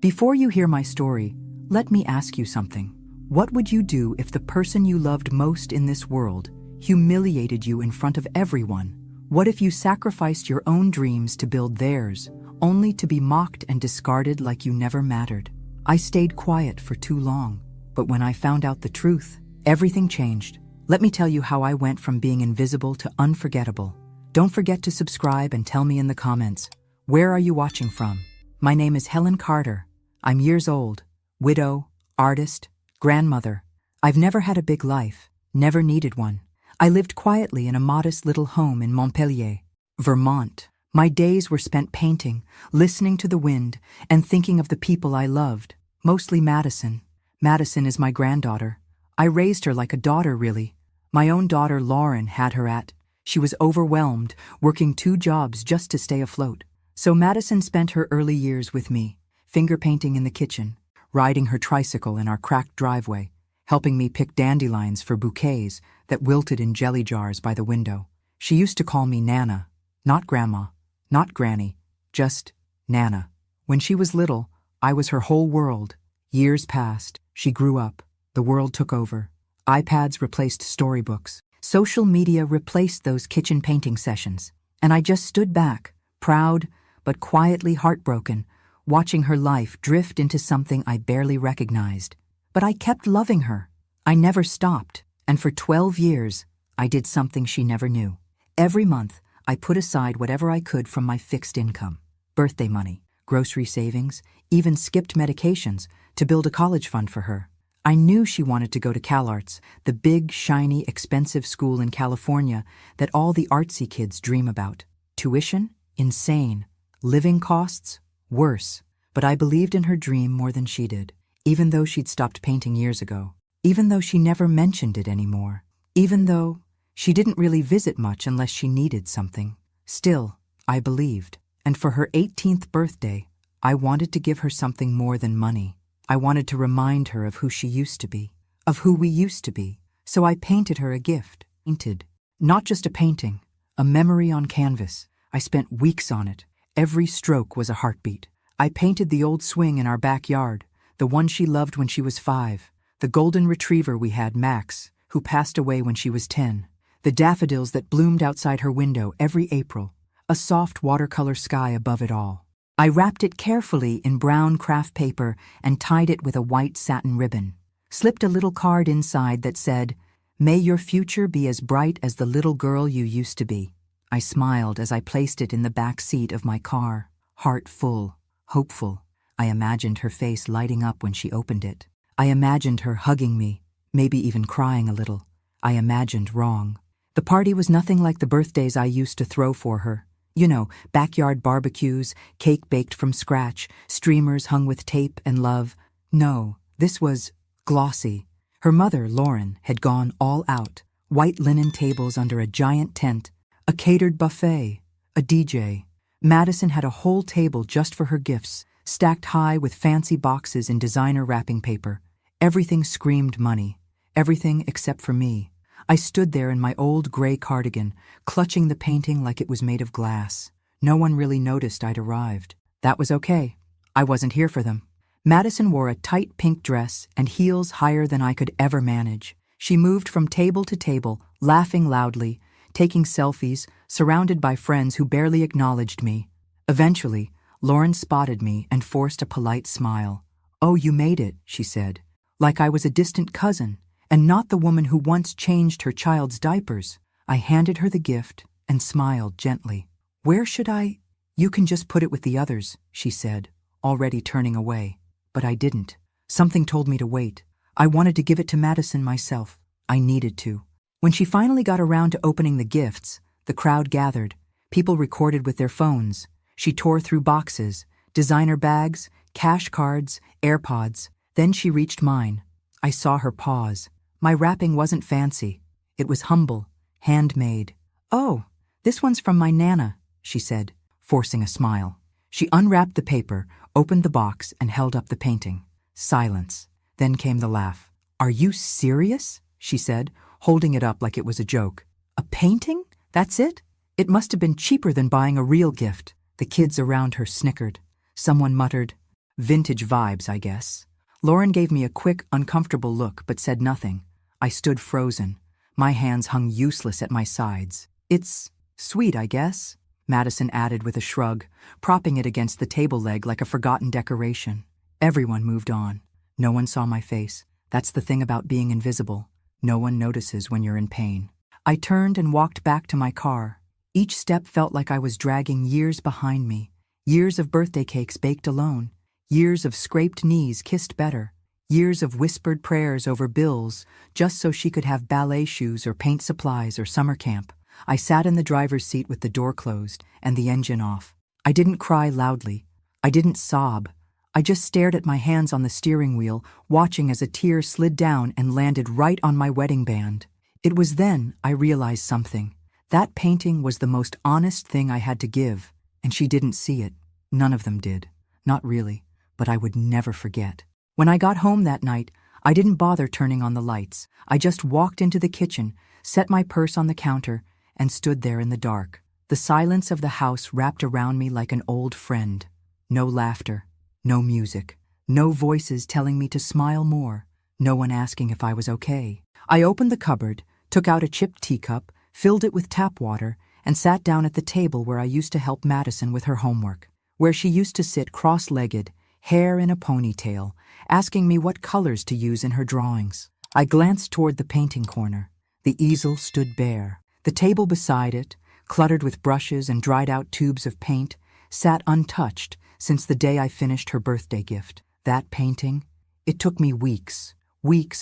Before you hear my story, let me ask you something. What would you do if the person you loved most in this world humiliated you in front of everyone? What if you sacrificed your own dreams to build theirs, only to be mocked and discarded like you never mattered? I stayed quiet for too long, but when I found out the truth, everything changed. Let me tell you how I went from being invisible to unforgettable. Don't forget to subscribe and tell me in the comments, where are you watching from? My name is Helen Carter. I'm years old, widow, artist, grandmother. I've never had a big life, never needed one. I lived quietly in a modest little home in Montpelier, Vermont. My days were spent painting, listening to the wind, and thinking of the people I loved, mostly Madison. Madison is my granddaughter. I raised her like a daughter, really. My own daughter Lauren had her at. She was overwhelmed, working 2 jobs just to stay afloat. So Madison spent her early years with me, finger painting in the kitchen, riding her tricycle in our cracked driveway, helping me pick dandelions for bouquets that wilted in jelly jars by the window. She used to call me Nana, not Grandma, not Granny, just Nana. When she was little, I was her whole world. Years passed, she grew up, the world took over. iPads replaced storybooks. Social media replaced those kitchen painting sessions. And I just stood back, proud, but quietly heartbroken, watching her life drift into something I barely recognized. But I kept loving her. I never stopped. And for 12 years, I did something she never knew. Every month, I put aside whatever I could from my fixed income. Birthday money, grocery savings, even skipped medications to build a college fund for her. I knew she wanted to go to CalArts, the big, shiny, expensive school in California that all the artsy kids dream about. Tuition? Insane. Living costs? Worse. But I believed in her dream more than she did, even though she'd stopped painting years ago, even though she never mentioned it anymore, even though she didn't really visit much unless she needed something. Still, I believed. And for her 18th birthday, I wanted to give her something more than money. I wanted to remind her of who she used to be, of who we used to be. So I painted her a gift. Painted. Not just a painting, a memory on canvas. I spent weeks on it. Every stroke was a heartbeat. I painted the old swing in our backyard, the one she loved when she was 5, the golden retriever we had, Max, who passed away when she was 10, the daffodils that bloomed outside her window every April, a soft watercolor sky above it all. I wrapped it carefully in brown craft paper and tied it with a white satin ribbon, slipped a little card inside that said, "May your future be as bright as the little girl you used to be." I smiled as I placed it in the back seat of my car, heart full, hopeful. I imagined her face lighting up when she opened it. I imagined her hugging me, maybe even crying a little. I imagined wrong. The party was nothing like the birthdays I used to throw for her. You know, backyard barbecues, cake baked from scratch, streamers hung with tape and love. No, this was glossy. Her mother, Lauren, had gone all out. White linen tables under a giant tent, a catered buffet, a DJ. Madison had a whole table just for her gifts, stacked high with fancy boxes in designer wrapping paper. Everything screamed money, everything except for me. I stood there in my old gray cardigan, clutching the painting like it was made of glass. No one really noticed I'd arrived. That was okay. I wasn't here for them. Madison wore a tight pink dress and heels higher than I could ever manage. She moved from table to table, laughing loudly, taking selfies, surrounded by friends who barely acknowledged me. Eventually, Lauren spotted me and forced a polite smile. "Oh, you made it," she said, like I was a distant cousin, and not the woman who once changed her child's diapers. I handed her the gift and smiled gently. "Where should I?" "You can just put it with the others," she said, already turning away. But I didn't. Something told me to wait. I wanted to give it to Madison myself. I needed to. When she finally got around to opening the gifts, the crowd gathered. People recorded with their phones. She tore through boxes, designer bags, cash cards, AirPods. Then she reached mine. I saw her pause. My wrapping wasn't fancy. It was humble, handmade. "Oh, this one's from my Nana," she said, forcing a smile. She unwrapped the paper, opened the box, and held up the painting. Silence. Then came the laugh. "Are you serious?" she said, holding it up like it was a joke. "A painting? That's it? It must have been cheaper than buying a real gift." The kids around her snickered. Someone muttered, Vintage vibes, I guess. Lauren gave me a quick, uncomfortable look but said nothing. I stood frozen. My hands hung useless at my sides. It's sweet, I guess, Madison added with a shrug, propping it against the table leg like a forgotten decoration. Everyone moved on. No one saw my face. That's the thing about being invisible. No one notices when you're in pain. I turned and walked back to my car. Each step felt like I was dragging years behind me. Years of birthday cakes baked alone. Years of scraped knees kissed better. Years of whispered prayers over bills just so she could have ballet shoes or paint supplies or summer camp. I sat in the driver's seat with the door closed and the engine off. I didn't cry loudly. I didn't sob. I just stared at my hands on the steering wheel, watching as a tear slid down and landed right on my wedding band. It was then I realized something. That painting was the most honest thing I had to give, and she didn't see it. None of them did. Not really, but I would never forget. When I got home that night, I didn't bother turning on the lights. I just walked into the kitchen, set my purse on the counter, and stood there in the dark. The silence of the house wrapped around me like an old friend. No laughter, no music, no voices telling me to smile more, no one asking if I was okay. I opened the cupboard, took out a chipped teacup, filled it with tap water, and sat down at the table where I used to help Madison with her homework, where she used to sit cross-legged, hair in a ponytail, asking me what colors to use in her drawings. I glanced toward the painting corner. The easel stood bare. The table beside it, cluttered with brushes and dried-out tubes of paint, sat untouched since the day I finished her birthday gift. That painting, it took me weeks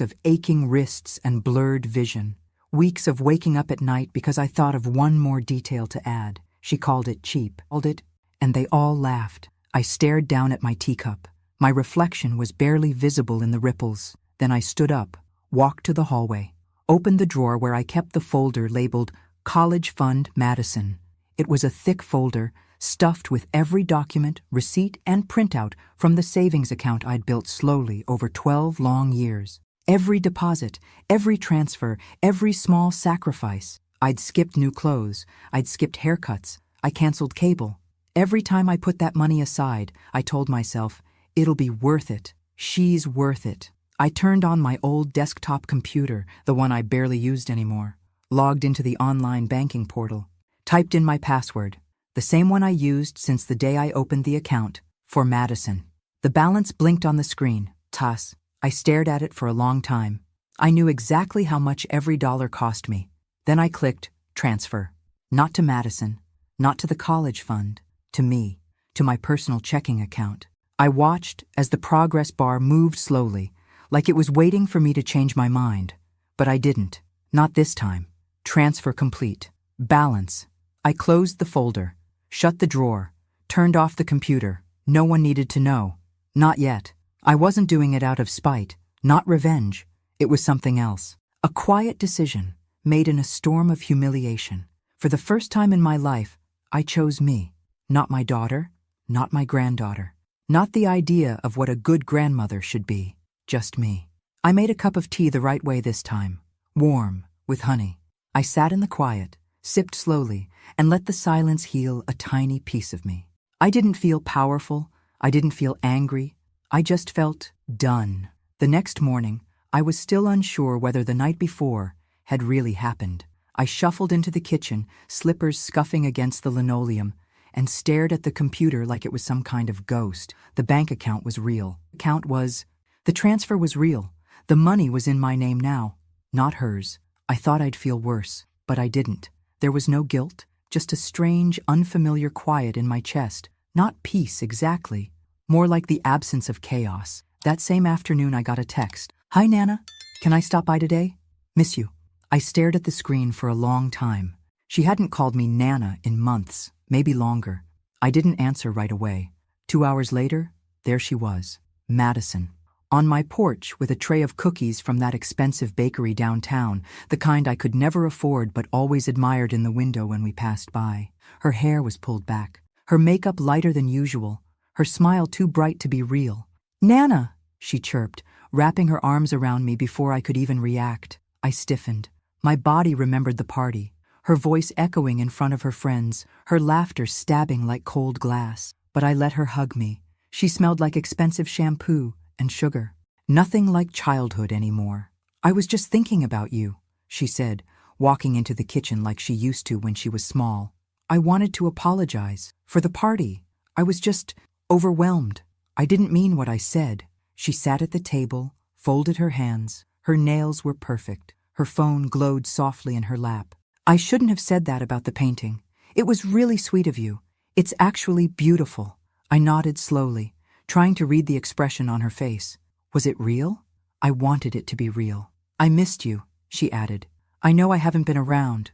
of aching wrists and blurred vision, weeks of waking up at night because I thought of one more detail to add. She called it cheap, and they all laughed. I stared down at my teacup. My reflection was barely visible in the ripples. Then I stood up, walked to the hallway, opened the drawer where I kept the folder labeled College Fund Madison. It was a thick folder, stuffed with every document, receipt, and printout from the savings account I'd built slowly over 12 long years. Every deposit, every transfer, every small sacrifice. I'd skipped new clothes, I'd skipped haircuts, I canceled cable. Every time I put that money aside, I told myself, it'll be worth it. She's worth it. I turned on my old desktop computer, the one I barely used anymore, logged into the online banking portal, typed in my password, the same one I used since the day I opened the account, for Madison. The balance blinked on the screen. Toss. I stared at it for a long time. I knew exactly how much every dollar cost me. Then I clicked transfer. Not to Madison, not to the college fund, to me, to my personal checking account. I watched as the progress bar moved slowly, like it was waiting for me to change my mind. But I didn't. Not this time. Transfer complete. Balance. I closed the folder, shut the drawer, turned off the computer. No one needed to know. Not yet. I wasn't doing it out of spite, not revenge. It was something else. A quiet decision, made in a storm of humiliation. For the first time in my life, I chose me. Not my daughter, not my granddaughter. Not the idea of what a good grandmother should be. Just me. I made a cup of tea the right way this time. Warm, with honey. I sat in the quiet, sipped slowly, and let the silence heal a tiny piece of me. I didn't feel powerful. I didn't feel angry. I just felt done. The next morning, I was still unsure whether the night before had really happened. I shuffled into the kitchen, slippers scuffing against the linoleum, and stared at the computer like it was some kind of ghost. The bank account was real. The transfer was real. The money was in my name now, not hers. I thought I'd feel worse, but I didn't. There was no guilt, just a strange, unfamiliar quiet in my chest. Not peace exactly, more like the absence of chaos. That same afternoon I got a text. Hi Nana, can I stop by today? Miss you. I stared at the screen for a long time. She hadn't called me Nana in months, maybe longer. I didn't answer right away. 2 hours later, there she was, Madison. On my porch with a tray of cookies from that expensive bakery downtown, the kind I could never afford but always admired in the window when we passed by. Her hair was pulled back, her makeup lighter than usual, her smile too bright to be real. Nana, she chirped, wrapping her arms around me before I could even react. I stiffened. My body remembered the party, her voice echoing in front of her friends, her laughter stabbing like cold glass. But I let her hug me. She smelled like expensive shampoo and sugar. Nothing like childhood anymore. I was just thinking about you, she said, walking into the kitchen like she used to when she was small. I wanted to apologize for the party. I was just overwhelmed. I didn't mean what I said. She sat at the table, folded her hands. Her nails were perfect. Her phone glowed softly in her lap. I shouldn't have said that about the painting. It was really sweet of you. It's actually beautiful. I nodded slowly, trying to read the expression on her face. Was it real? I wanted it to be real. I missed you, she added. I know I haven't been around.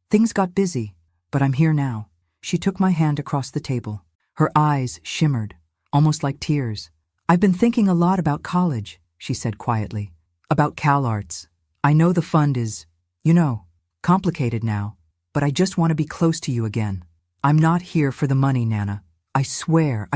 Things got busy, but I'm here now. She took my hand across the table. Her eyes shimmered, almost like tears. I've been thinking a lot about college, she said quietly. About CalArts. I know the fund is, complicated now, but I just want to be close to you again. I'm not here for the money, Nana. I swear,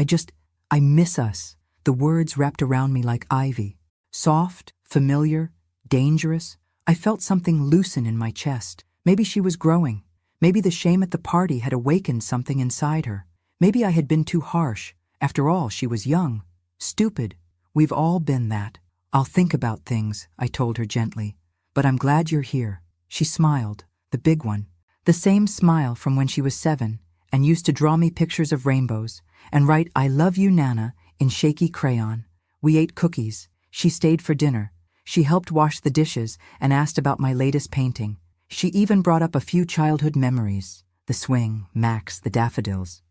I miss us. The words wrapped around me like ivy. Soft, familiar, dangerous. I felt something loosen in my chest. Maybe she was growing. Maybe the shame at the party had awakened something inside her. Maybe I had been too harsh. After all, she was young. Stupid. We've all been that. I'll think about things, I told her gently. But I'm glad you're here. She smiled, the big one. The same smile from when she was 7 and used to draw me pictures of rainbows and write I love you, Nana, in shaky crayon. We ate cookies. She stayed for dinner. She helped wash the dishes and asked about my latest painting. She even brought up a few childhood memories. The swing, Max, the daffodils.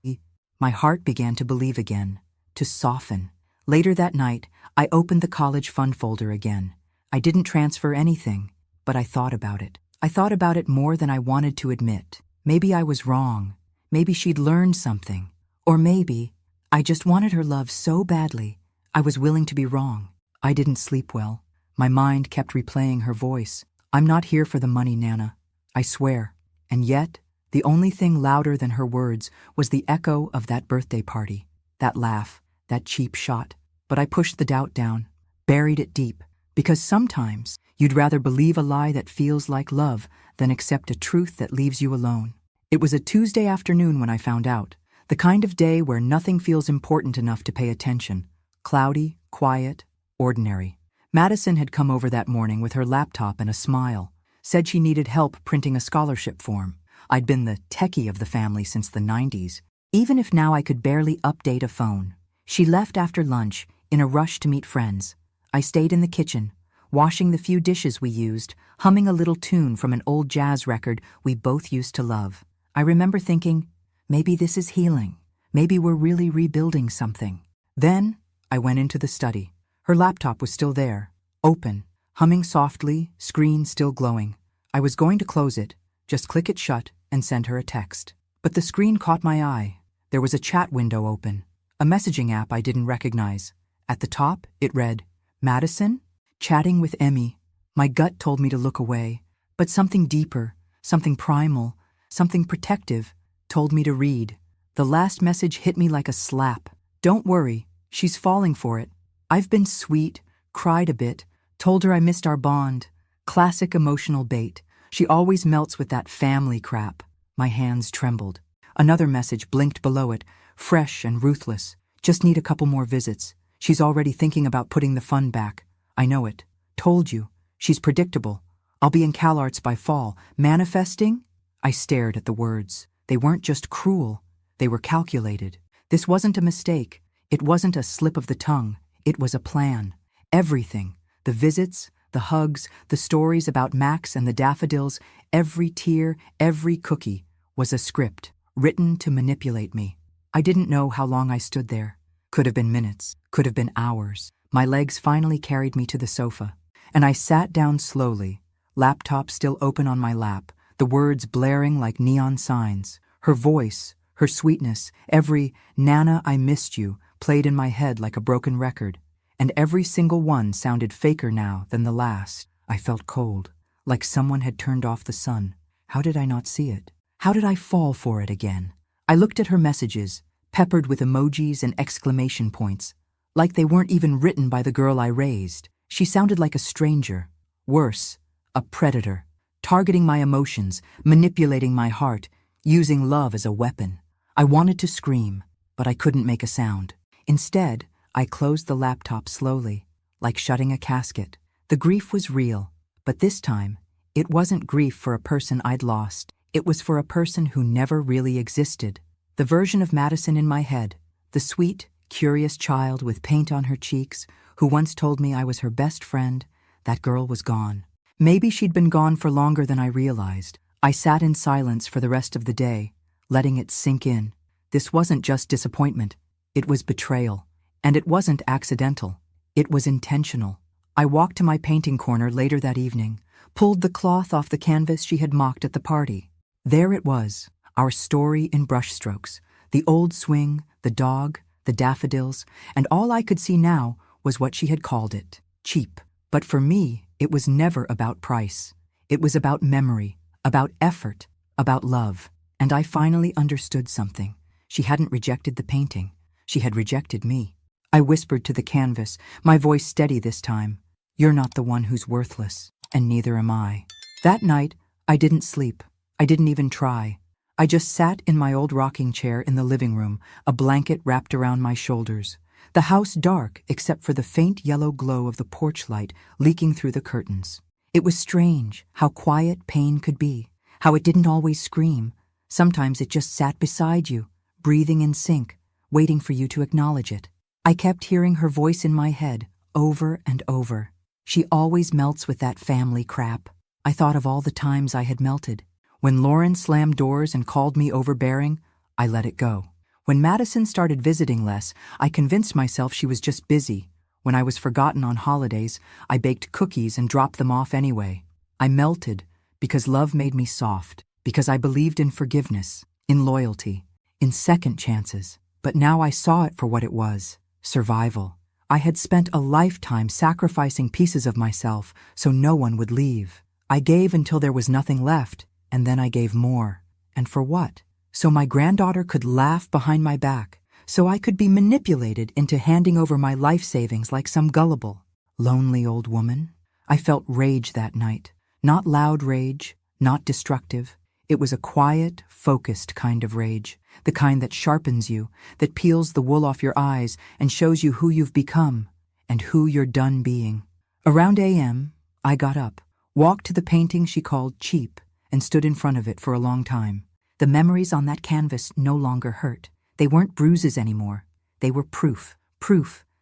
My heart began to believe again, to soften. Later that night, I opened the college fund folder again. I didn't transfer anything, but I thought about it. I thought about it more than I wanted to admit. Maybe I was wrong. Maybe she'd learned something. Or maybe I just wanted her love so badly, I was willing to be wrong. I didn't sleep well. My mind kept replaying her voice. I'm not here for the money, Nana. I swear. And yet, the only thing louder than her words was the echo of that birthday party. That laugh, that cheap shot. But I pushed the doubt down, buried it deep, because sometimes you'd rather believe a lie that feels like love than accept a truth that leaves you alone. It was a Tuesday afternoon when I found out, the kind of day where nothing feels important enough to pay attention. Cloudy, quiet, ordinary. Madison had come over that morning with her laptop and a smile, said she needed help printing a scholarship form. I'd been the techie of the family since the 90s, even if now I could barely update a phone. She left after lunch, in a rush to meet friends. I stayed in the kitchen, washing the few dishes we used, humming a little tune from an old jazz record we both used to love. I remember thinking, maybe this is healing. Maybe we're really rebuilding something. Then, I went into the study. Her laptop was still there, open, humming softly, screen still glowing. I was going to close it, just click it shut, and send her a text. But the screen caught my eye. There was a chat window open, a messaging app I didn't recognize. At the top, it read, Madison? Chatting with Emmy. My gut told me to look away, but something deeper, something primal, something protective, told me to read. The last message hit me like a slap. Don't worry, she's falling for it. I've been sweet, cried a bit, told her I missed our bond. Classic emotional bait. She always melts with that family crap. My hands trembled. Another message blinked below it, fresh and ruthless. Just need a couple more visits. She's already thinking about putting the fund back. I know it. Told you. She's predictable. I'll be in CalArts by fall. Manifesting? I stared at the words. They weren't just cruel. They were calculated. This wasn't a mistake. It wasn't a slip of the tongue. It was a plan. Everything. The visits, the hugs, the stories about Max and the daffodils, every tear, every cookie was a script, written to manipulate me. I didn't know how long I stood there. Could have been minutes, could have been hours. My legs finally carried me to the sofa, and I sat down slowly, laptop still open on my lap, the words blaring like neon signs. Her voice, her sweetness, every "Nana, I missed you" played in my head like a broken record, and every single one sounded faker now than the last. I felt cold, like someone had turned off the sun. How did I not see it? How did I fall for it again? I looked at her messages, peppered with emojis and exclamation points, like they weren't even written by the girl I raised. She sounded like a stranger. Worse, a predator, targeting my emotions, manipulating my heart, using love as a weapon. I wanted to scream, but I couldn't make a sound. Instead, I closed the laptop slowly, like shutting a casket. The grief was real, but this time, it wasn't grief for a person I'd lost. It was for a person who never really existed. The version of Madison in my head, the sweet, curious child with paint on her cheeks, who once told me I was her best friend, that girl was gone. Maybe she'd been gone for longer than I realized. I sat in silence for the rest of the day, letting it sink in. This wasn't just disappointment. It was betrayal. And it wasn't accidental. It was intentional. I walked to my painting corner later that evening, pulled the cloth off the canvas she had mocked at the party. There it was, our story in brushstrokes. The old swing, the dog, the daffodils, and all I could see now was what she had called it, cheap. But for me, it was never about price. It was about memory, about effort, about love. And I finally understood something. She hadn't rejected the painting. She had rejected me. I whispered to the canvas, my voice steady this time. You're not the one who's worthless, and neither am I. That night, I didn't sleep. I didn't even try. I just sat in my old rocking chair in the living room, a blanket wrapped around my shoulders. The house dark except for the faint yellow glow of the porch light leaking through the curtains. It was strange how quiet pain could be, how it didn't always scream. Sometimes it just sat beside you, breathing in sync, waiting for you to acknowledge it. I kept hearing her voice in my head, over and over. She always melts with that family crap. I thought of all the times I had melted. When Lauren slammed doors and called me overbearing, I let it go. When Madison started visiting less, I convinced myself she was just busy. When I was forgotten on holidays, I baked cookies and dropped them off anyway. I melted because love made me soft, because I believed in forgiveness, in loyalty, in second chances. But now I saw it for what it was, survival. I had spent a lifetime sacrificing pieces of myself so no one would leave. I gave until there was nothing left, and then I gave more. And for what? So my granddaughter could laugh behind my back, so I could be manipulated into handing over my life savings like some gullible, lonely old woman. I felt rage that night. Not loud rage, not destructive. It was a quiet, focused kind of rage, the kind that sharpens you, that peels the wool off your eyes and shows you who you've become and who you're done being. Around a.m., I got up, walked to the painting she called cheap, and stood in front of it for a long time. The memories on that canvas no longer hurt. They weren't bruises anymore. They were proof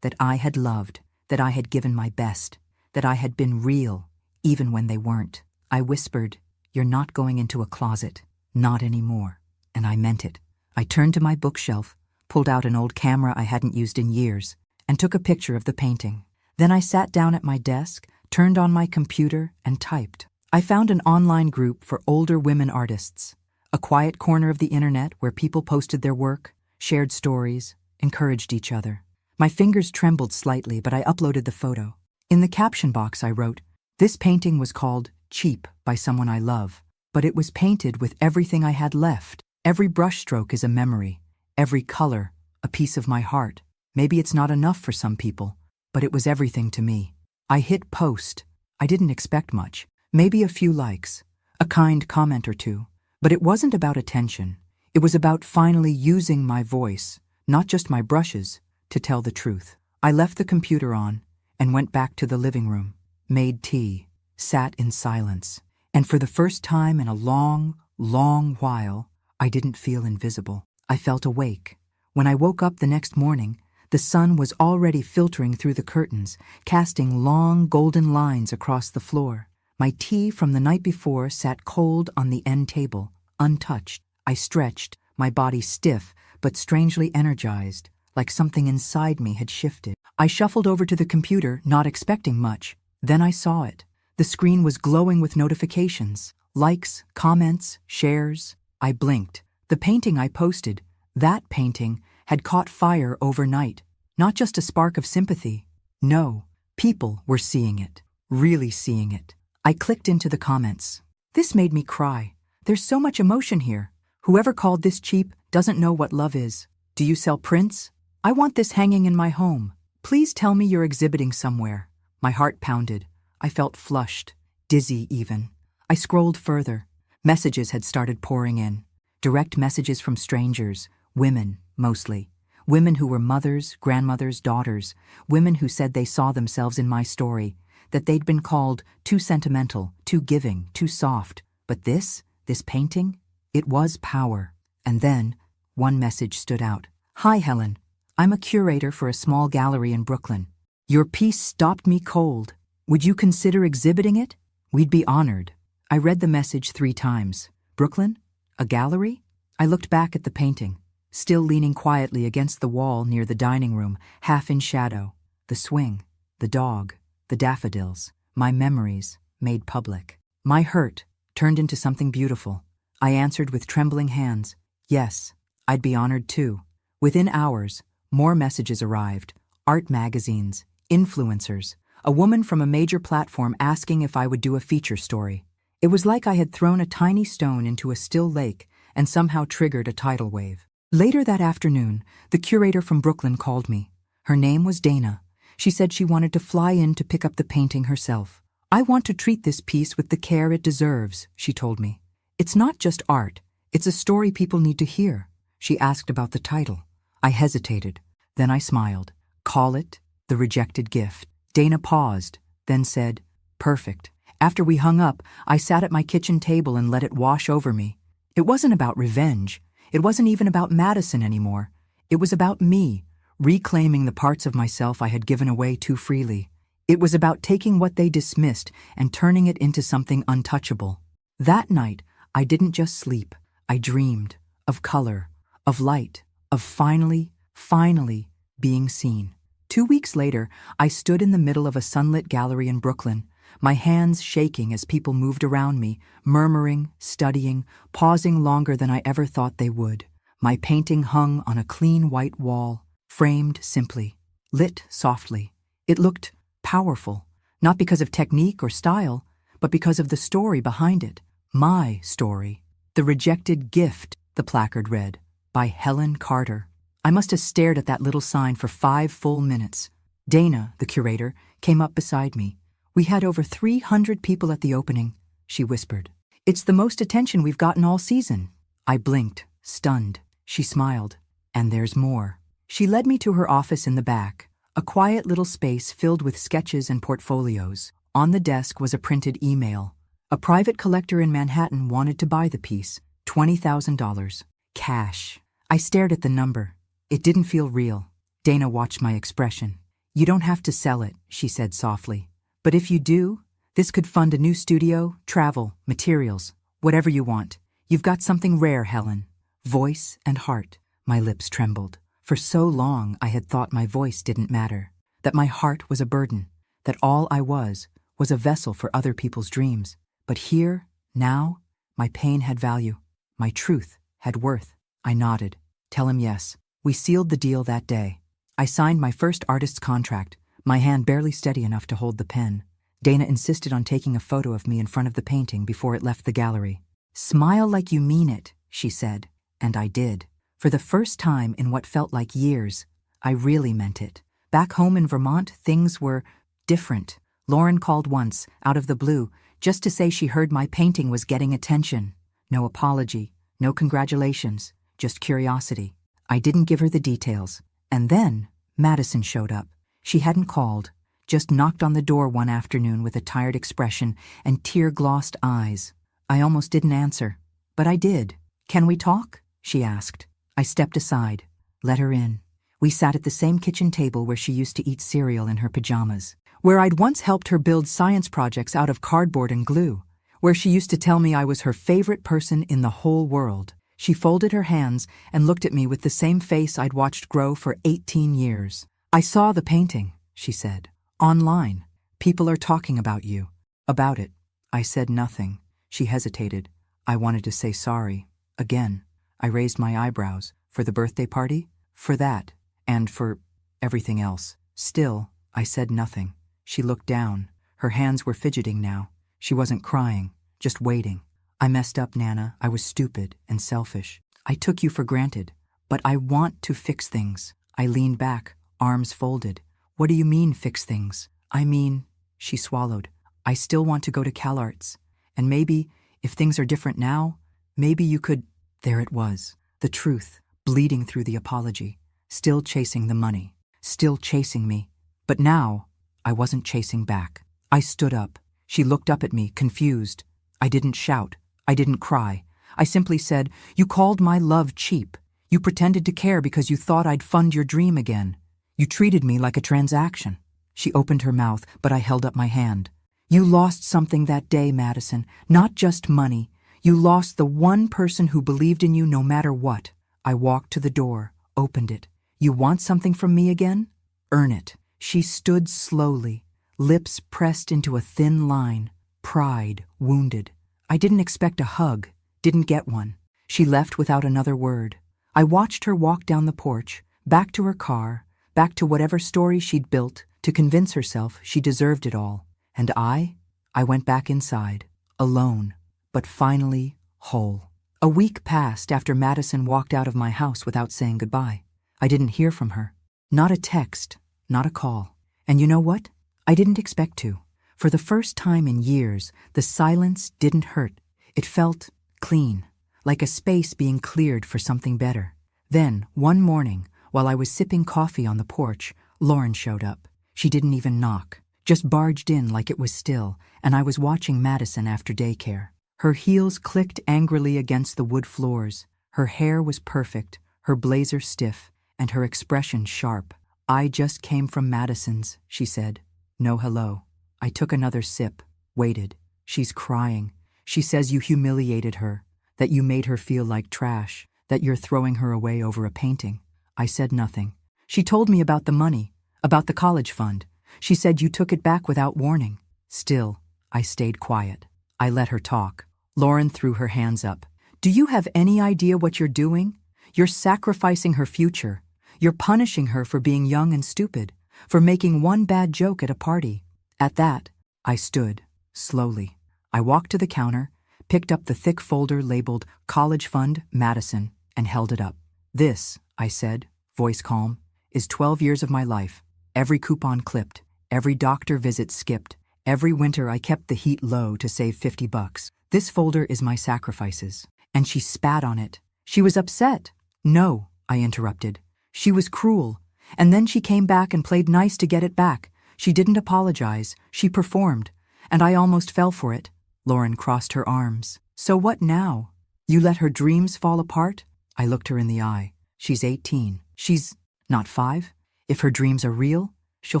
that I had loved, that I had given my best, that I had been real, even when they weren't. I whispered, "You're not going into a closet. Not anymore." And I meant it. I turned to my bookshelf, pulled out an old camera I hadn't used in years, and took a picture of the painting. Then I sat down at my desk, turned on my computer, and typed. I found an online group for older women artists, a quiet corner of the internet where people posted their work, shared stories, encouraged each other. My fingers trembled slightly, but I uploaded the photo. In the caption box I wrote, "This painting was called Cheap by someone I love, but it was painted with everything I had left. Every brushstroke is a memory, every color, a piece of my heart. Maybe it's not enough for some people, but it was everything to me." I hit post. I didn't expect much. Maybe a few likes, a kind comment or two. But it wasn't about attention. It was about finally using my voice, not just my brushes, to tell the truth. I left the computer on and went back to the living room, made tea, sat in silence. And for the first time in a long, long while, I didn't feel invisible. I felt awake. When I woke up the next morning, the sun was already filtering through the curtains, casting long golden lines across the floor. My tea from the night before sat cold on the end table, untouched. I stretched, my body stiff but strangely energized, like something inside me had shifted. I shuffled over to the computer, not expecting much. Then I saw it. The screen was glowing with notifications, likes, comments, shares. I blinked. The painting I posted, that painting, had caught fire overnight. Not just a spark of sympathy. No, people were seeing it, really seeing it. I clicked into the comments. This made me cry. There's so much emotion here. Whoever called this cheap doesn't know what love is. Do you sell prints? I want this hanging in my home. Please tell me you're exhibiting somewhere. My heart pounded. I felt flushed, dizzy even. I scrolled further. Messages had started pouring in. Direct messages from strangers, women mostly. Women who were mothers, grandmothers, daughters. Women who said they saw themselves in my story, that they'd been called too sentimental, too giving, too soft. But this painting, it was power. And then, one message stood out. "Hi, Helen. I'm a curator for a small gallery in Brooklyn. Your piece stopped me cold. Would you consider exhibiting it? We'd be honored." I read the message 3 times. Brooklyn? A gallery? I looked back at the painting, still leaning quietly against the wall near the dining room, half in shadow. The swing, the dog, the daffodils, my memories made public. My hurt turned into something beautiful. I answered with trembling hands, yes, I'd be honored too. Within hours, more messages arrived. Art magazines, influencers, a woman from a major platform asking if I would do a feature story. It was like I had thrown a tiny stone into a still lake and somehow triggered a tidal wave. Later that afternoon, the curator from Brooklyn called me. Her name was Dana. She said she wanted to fly in to pick up the painting herself. "I want to treat this piece with the care it deserves," she told me. "It's not just art. It's a story people need to hear." She asked about the title. I hesitated. Then I smiled. "Call it The Rejected Gift." Dana paused, then said, "Perfect." After we hung up, I sat at my kitchen table and let it wash over me. It wasn't about revenge. It wasn't even about Madison anymore. It was about me, reclaiming the parts of myself I had given away too freely. It was about taking what they dismissed and turning it into something untouchable. That night, I didn't just sleep. I dreamed of color, of light, of finally being seen. 2 weeks later, I stood in the middle of a sunlit gallery in Brooklyn, my hands shaking as people moved around me, murmuring, studying, pausing longer than I ever thought they would. My painting hung on a clean white wall, framed simply, lit softly. It looked powerful, not because of technique or style, but because of the story behind it. My story. "The Rejected Gift," the placard read, by Helen Carter. I must have stared at that little sign for 5 full minutes. Dana, the curator, came up beside me. "We had over 300 people at the opening," she whispered. "It's the most attention we've gotten all season." I blinked, stunned. She smiled. "And there's more." She led me to her office in the back, a quiet little space filled with sketches and portfolios. On the desk was a printed email. A private collector in Manhattan wanted to buy the piece, $20,000. Cash. I stared at the number. It didn't feel real. Dana watched my expression. "You don't have to sell it," she said softly. "But if you do, this could fund a new studio, travel, materials, whatever you want. You've got something rare, Helen. Voice and heart." My lips trembled. For so long I had thought my voice didn't matter, that my heart was a burden, that all I was a vessel for other people's dreams. But here, now, my pain had value. My truth had worth. I nodded. "Tell him yes." We sealed the deal that day. I signed my first artist's contract, my hand barely steady enough to hold the pen. Dana insisted on taking a photo of me in front of the painting before it left the gallery. "Smile like you mean it," she said, and I did. For the first time in what felt like years, I really meant it. Back home in Vermont, things were different. Lauren called once, out of the blue, just to say she heard my painting was getting attention. No apology, no congratulations, just curiosity. I didn't give her the details. And then Madison showed up. She hadn't called, just knocked on the door one afternoon with a tired expression and tear-glossed eyes. I almost didn't answer, but I did. "Can we talk?" she asked. I stepped aside, let her in. We sat at the same kitchen table where she used to eat cereal in her pajamas, where I'd once helped her build science projects out of cardboard and glue, where she used to tell me I was her favorite person in the whole world. She folded her hands and looked at me with the same face I'd watched grow for 18 years. "I saw the painting," she said. "Online. People are talking about you." "About it." I said nothing. She hesitated. I wanted to say sorry. Again. I raised my eyebrows. "For the birthday party?" "For that. And for everything else." Still, I said nothing. She looked down. Her hands were fidgeting now. She wasn't crying, just waiting. "I messed up, Nana. I was stupid and selfish. I took you for granted. But I want to fix things." I leaned back, arms folded. "What do you mean, fix things?" "I mean," she swallowed, "I still want to go to CalArts. And maybe, if things are different now, maybe you could—" There it was, the truth, bleeding through the apology. still chasing the money, still chasing me. But now, I wasn't chasing back. I stood up. She looked up at me, confused. I didn't shout. I didn't cry. I simply said, "You called my love cheap. You pretended to care because you thought I'd fund your dream again. You treated me like a transaction." She opened her mouth, but I held up my hand. "You lost something that day, Madison. Not just money. You lost the one person who believed in you no matter what." I walked to the door, opened it. "You want something from me again? Earn it." She stood slowly, lips pressed into a thin line, pride wounded. I didn't expect a hug, didn't get one. She left without another word. I watched her walk down the porch, back to her car, back to whatever story she'd built to convince herself she deserved it all. And I went back inside, alone, but finally whole. A week passed after Madison walked out of my house without saying goodbye. I didn't hear from her. Not a text, not a call. And you know what? I didn't expect to. For the first time in years, the silence didn't hurt. It felt clean, like a space being cleared for something better. Then, one morning, while I was sipping coffee on the porch, Lauren showed up. She didn't even knock, just barged in like it was still, and I was watching Madison after daycare. Her heels clicked angrily against the wood floors. Her hair was perfect, her blazer stiff, and her expression sharp. "I just came from Madison's," she said. "No hello." I took another sip, waited. "She's crying. She says you humiliated her, that you made her feel like trash, that you're throwing her away over a painting." I said nothing. "She told me about the money, about the college fund. She said you took it back without warning." Still, I stayed quiet. I let her talk. Lauren threw her hands up. "Do you have any idea what you're doing? You're sacrificing her future. You're punishing her for being young and stupid, for making one bad joke at a party." At that, I stood, slowly. I walked to the counter, picked up the thick folder labeled College Fund Madison, and held it up. "This," I said, voice calm, "is 12 years of my life. Every coupon clipped, every doctor visit skipped, every winter I kept the heat low to save $50. This folder is my sacrifices." And she spat on it. She was upset. "No," I interrupted. "She was cruel. And then she came back and played nice to get it back. She didn't apologize. She performed. And I almost fell for it." Lauren crossed her arms. "So what now? You let her dreams fall apart?" I looked her in the eye. "She's 18. She's not 5. If her dreams are real, she'll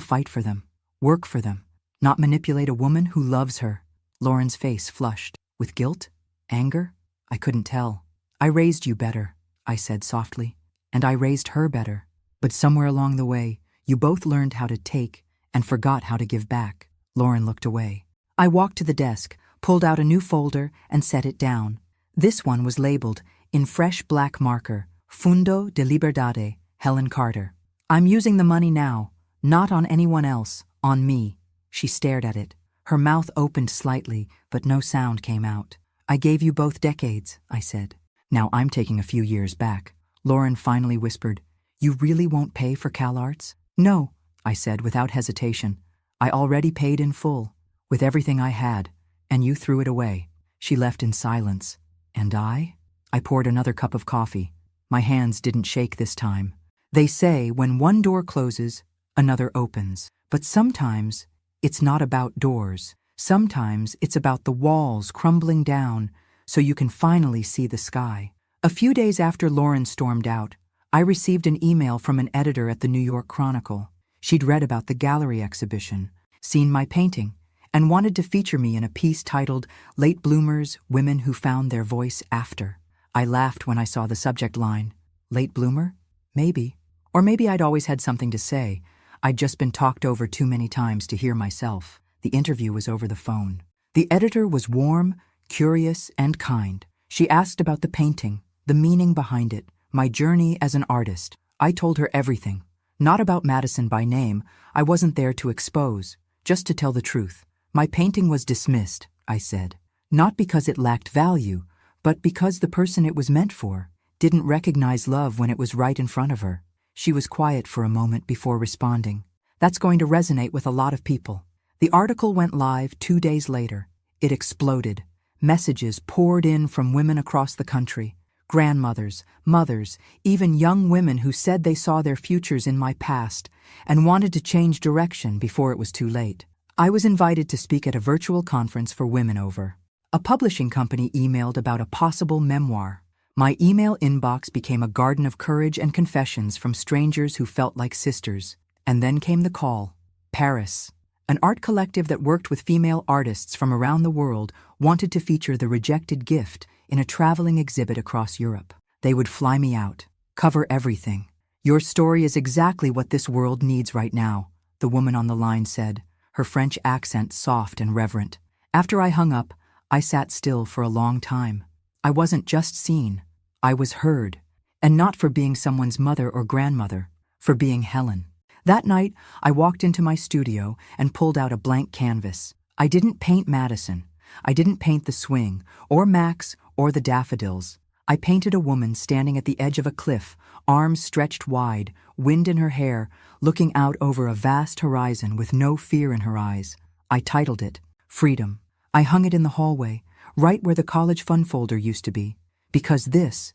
fight for them, work for them, not manipulate a woman who loves her." Lauren's face flushed. With guilt? Anger? I couldn't tell. "I raised you better," I said softly. "And I raised her better. But somewhere along the way, you both learned how to take and forgot how to give back." Lauren looked away. I walked to the desk, pulled out a new folder, and set it down. This one was labeled, in fresh black marker, Fundo de Liberdade, Helen Carter. "I'm using the money now, not on anyone else, on me." She stared at it. Her mouth opened slightly, but no sound came out. "I gave you both decades," I said. "Now I'm taking a few years back." Lauren finally whispered, "You really won't pay for CalArts?" "No," I said without hesitation. "I already paid in full, with everything I had, and you threw it away." She left in silence. And I poured another cup of coffee. My hands didn't shake this time. They say when one door closes, another opens. But sometimes it's not about doors. Sometimes it's about the walls crumbling down so you can finally see the sky. A few days after Lauren stormed out, I received an email from an editor at the New York Chronicle. She'd read about the gallery exhibition, seen my painting, and wanted to feature me in a piece titled "Late Bloomers, Women Who Found Their Voice After." I laughed when I saw the subject line. Late bloomer? Maybe. Or maybe I'd always had something to say. I'd just been talked over too many times to hear myself. The interview was over the phone. The editor was warm, curious, and kind. She asked about the painting, the meaning behind it, my journey as an artist. I told her everything. Not about Madison by name. I wasn't there to expose, just to tell the truth. My painting was dismissed, I said. Not because it lacked value, but because the person it was meant for didn't recognize love when it was right in front of her. She was quiet for a moment before responding. That's going to resonate with a lot of people. The article went live 2 days later. It exploded. Messages poured in from women across the country. grandmothers, mothers, even young women who said they saw their futures in my past and wanted to change direction before it was too late. I was invited to speak at a virtual conference for women over. A publishing company emailed about a possible memoir. My email inbox became a garden of courage and confessions from strangers who felt like sisters. And then came the call. Paris. An art collective that worked with female artists from around the world wanted to feature The Rejected Gift in a traveling exhibit across Europe. They would fly me out, cover everything. Your story is exactly what this world needs right now, the woman on the line said, her French accent soft and reverent. After I hung up, I sat still for a long time. I wasn't just seen, I was heard. And not for being someone's mother or grandmother, for being Helen. That night, I walked into my studio and pulled out a blank canvas. I didn't paint Madison. I didn't paint the swing, or Max, or the daffodils. I painted a woman standing at the edge of a cliff, arms stretched wide, wind in her hair, looking out over a vast horizon with no fear in her eyes. I titled it, Freedom. I hung it in the hallway, right where the college fund folder used to be. Because this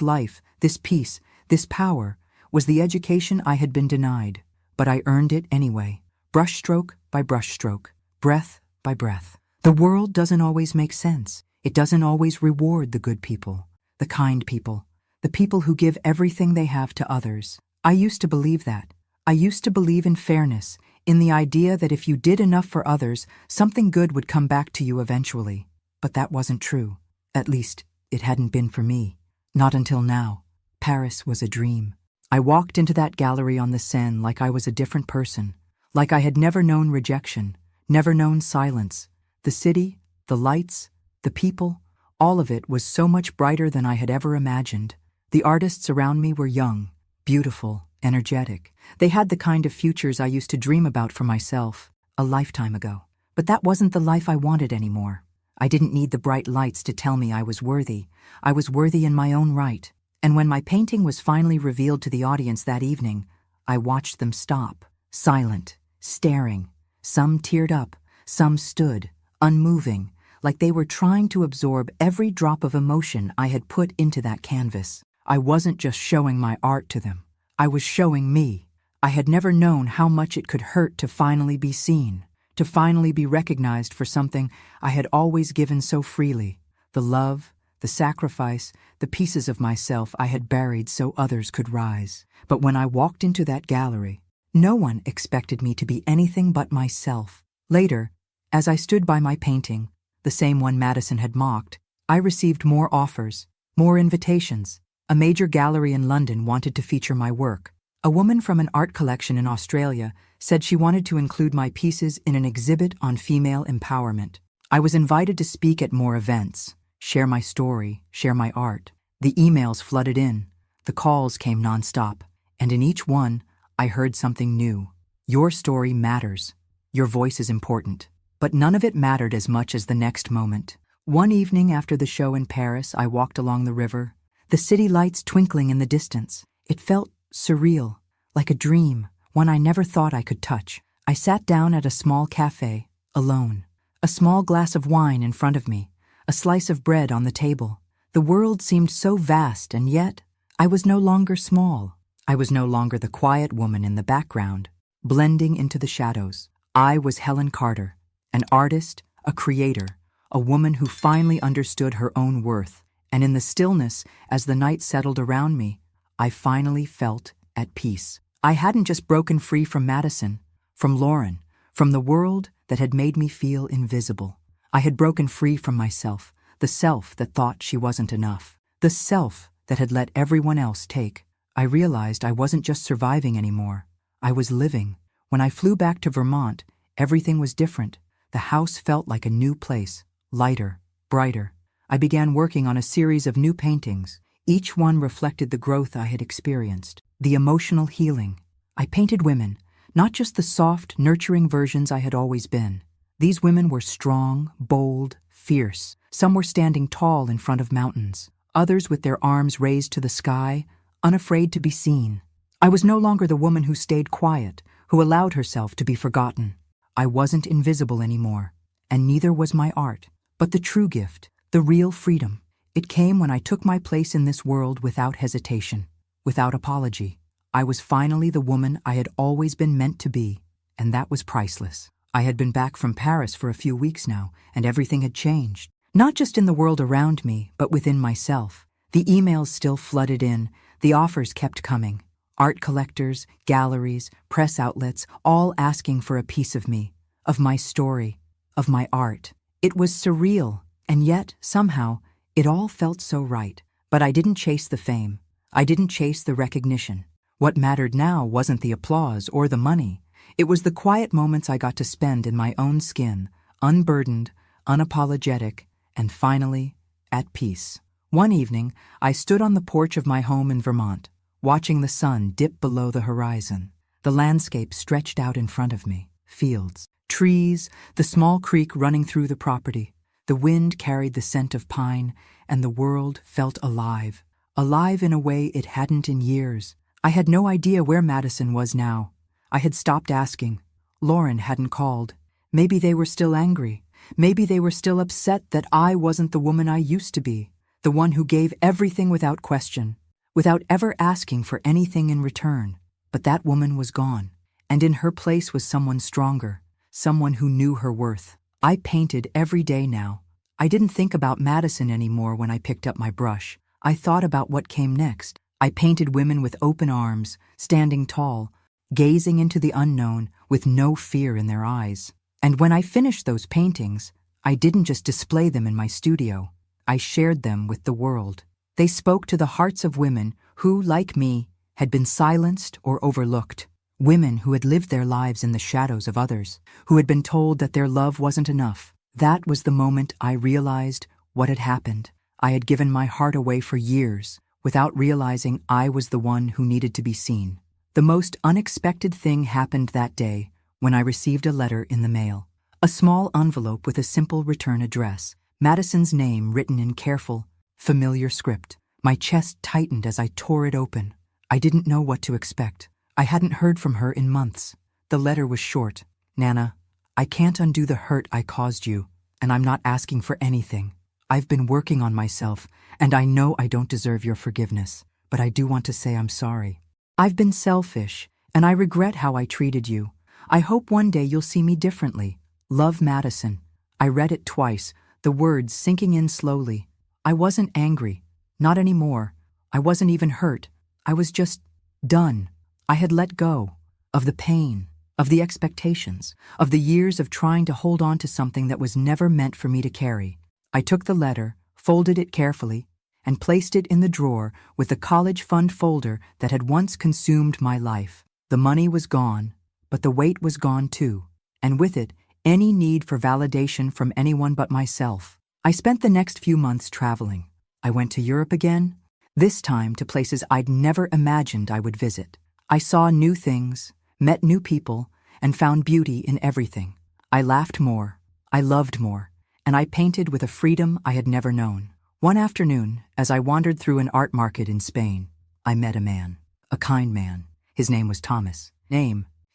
life, this peace, this power, was the education I had been denied. But I earned it anyway, brushstroke by brushstroke, breath by breath. The world doesn't always make sense. It doesn't always reward the good people, the kind people, the people who give everything they have to others. I used to believe that. I used to believe in fairness, in the idea that if you did enough for others, something good would come back to you eventually. But that wasn't true. At least, it hadn't been for me. Not until now. Paris was a dream. I walked into that gallery on the Seine like I was a different person, like I had never known rejection, never known silence. The city, the lights, the people, all of it was so much brighter than I had ever imagined. The artists around me were young, beautiful, energetic. They had the kind of futures I used to dream about for myself a lifetime ago. But that wasn't the life I wanted anymore. I didn't need the bright lights to tell me I was worthy. I was worthy in my own right. And when my painting was finally revealed to the audience that evening, I watched them stop, silent, staring. Some teared up, some stood, unmoving, like they were trying to absorb every drop of emotion I had put into that canvas. I wasn't just showing my art to them. I was showing me. I had never known how much it could hurt to finally be seen, to finally be recognized for something I had always given so freely, the love, the sacrifice, the pieces of myself I had buried so others could rise. But when I walked into that gallery, no one expected me to be anything but myself. Later, as I stood by my painting, the same one Madison had mocked, I received more offers, more invitations. A major gallery in London wanted to feature my work. A woman from an art collection in Australia said she wanted to include my pieces in an exhibit on female empowerment. I was invited to speak at more events, share my story, share my art. The emails flooded in, the calls came nonstop, and in each one, I heard something new. Your story matters. Your voice is important. But none of it mattered as much as the next moment. One evening after the show in Paris, I walked along the river, the city lights twinkling in the distance. It felt surreal, like a dream, one I never thought I could touch. I sat down at a small cafe, alone, a small glass of wine in front of me, a slice of bread on the table. The world seemed so vast, and yet I was no longer small. I was no longer the quiet woman in the background, blending into the shadows. I was Helen Carter, an artist, a creator, a woman who finally understood her own worth. And in the stillness, as the night settled around me, I finally felt at peace. I hadn't just broken free from Madison, from Lauren, from the world that had made me feel invisible. I had broken free from myself, the self that thought she wasn't enough, the self that had let everyone else take. I realized I wasn't just surviving anymore. I was living. When I flew back to Vermont, everything was different. The house felt like a new place, lighter, brighter. I began working on a series of new paintings. Each one reflected the growth I had experienced, the emotional healing. I painted women, not just the soft, nurturing versions I had always been. These women were strong, bold, fierce. Some were standing tall in front of mountains, others with their arms raised to the sky, unafraid to be seen. I was no longer the woman who stayed quiet, who allowed herself to be forgotten. I wasn't invisible anymore, and neither was my art. But the true gift, the real freedom, It came when I took my place in this world without hesitation, without apology. I was finally the woman I had always been meant to be, and that was priceless. I had been back from Paris for a few weeks now, and everything had changed. Not just in the world around me, but within myself. The emails still flooded in, the offers kept coming. Art collectors, galleries, press outlets, all asking for a piece of me, of my story, of my art. It was surreal, and yet, somehow, it all felt so right. But I didn't chase the fame. I didn't chase the recognition. What mattered now wasn't the applause or the money. It was the quiet moments I got to spend in my own skin, unburdened, unapologetic, and finally, at peace. One evening, I stood on the porch of my home in Vermont, watching the sun dip below the horizon. The landscape stretched out in front of me. Fields, trees, the small creek running through the property. The wind carried the scent of pine, and the world felt alive. Alive in a way it hadn't in years. I had no idea where Madison was now. I had stopped asking. Lauren hadn't called. Maybe they were still angry. Maybe they were still upset that I wasn't the woman I used to be, the one who gave everything without question, without ever asking for anything in return. But that woman was gone, and in her place was someone stronger, someone who knew her worth. I painted every day now. I didn't think about Madison anymore when I picked up my brush. I thought about what came next. I painted women with open arms, standing tall, gazing into the unknown with no fear in their eyes. And when I finished those paintings, I didn't just display them in my studio. I shared them with the world. They spoke to the hearts of women who, like me, had been silenced or overlooked. Women who had lived their lives in the shadows of others, who had been told that their love wasn't enough. That was the moment I realized what had happened. I had given my heart away for years, without realizing I was the one who needed to be seen. The most unexpected thing happened that day when I received a letter in the mail. A small envelope with a simple return address, Madison's name written in careful, familiar script. My chest tightened as I tore it open. I didn't know what to expect. I hadn't heard from her in months. The letter was short. Nana, I can't undo the hurt I caused you, and I'm not asking for anything. I've been working on myself, and I know I don't deserve your forgiveness, but I do want to say I'm sorry. I've been selfish, and I regret how I treated you. I hope one day you'll see me differently. Love, Madison. I read it twice, the words sinking in slowly. I wasn't angry, not anymore. I wasn't even hurt. I was just done. I had let go of the pain, of the expectations, of the years of trying to hold on to something that was never meant for me to carry. I took the letter, folded it carefully, and placed it in the drawer with the college fund folder that had once consumed my life. The money was gone, but the weight was gone too, and with it, any need for validation from anyone but myself. I spent the next few months traveling. I went to Europe again, this time to places I'd never imagined I would visit. I saw new things, met new people, and found beauty in everything. I laughed more, I loved more, and I painted with a freedom I had never known. One afternoon, as I wandered through an art market in Spain, I met a man, a kind man. His name was Thomas.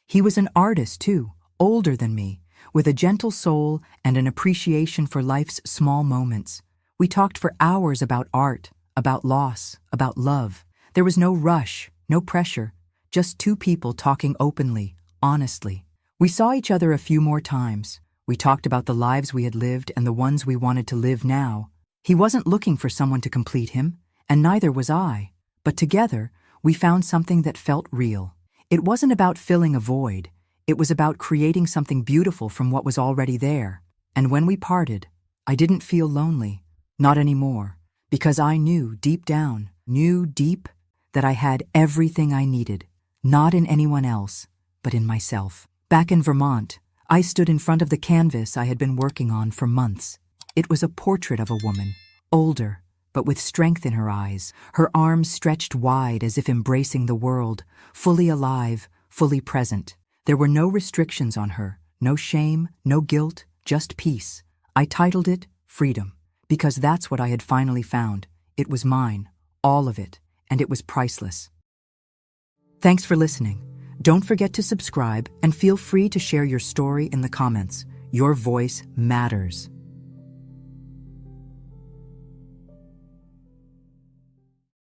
He was an artist too, older than me, with a gentle soul and an appreciation for life's small moments. We talked for hours about art, about loss, about love. There was no rush, no pressure, just two people talking openly, honestly. We saw each other a few more times. We talked about the lives we had lived and the ones we wanted to live now. He wasn't looking for someone to complete him, and neither was I. But together, we found something that felt real. It wasn't about filling a void. It was about creating something beautiful from what was already there. And when we parted, I didn't feel lonely. Not anymore. Because I knew deep down, that I had everything I needed. Not in anyone else, but in myself. Back in Vermont, I stood in front of the canvas I had been working on for months. It was a portrait of a woman, older, but with strength in her eyes, her arms stretched wide as if embracing the world, fully alive, fully present. There were no restrictions on her, no shame, no guilt, just peace. I titled it Freedom, because that's what I had finally found. It was mine, all of it, and it was priceless. Thanks for listening. Don't forget to subscribe and feel free to share your story in the comments. Your voice matters.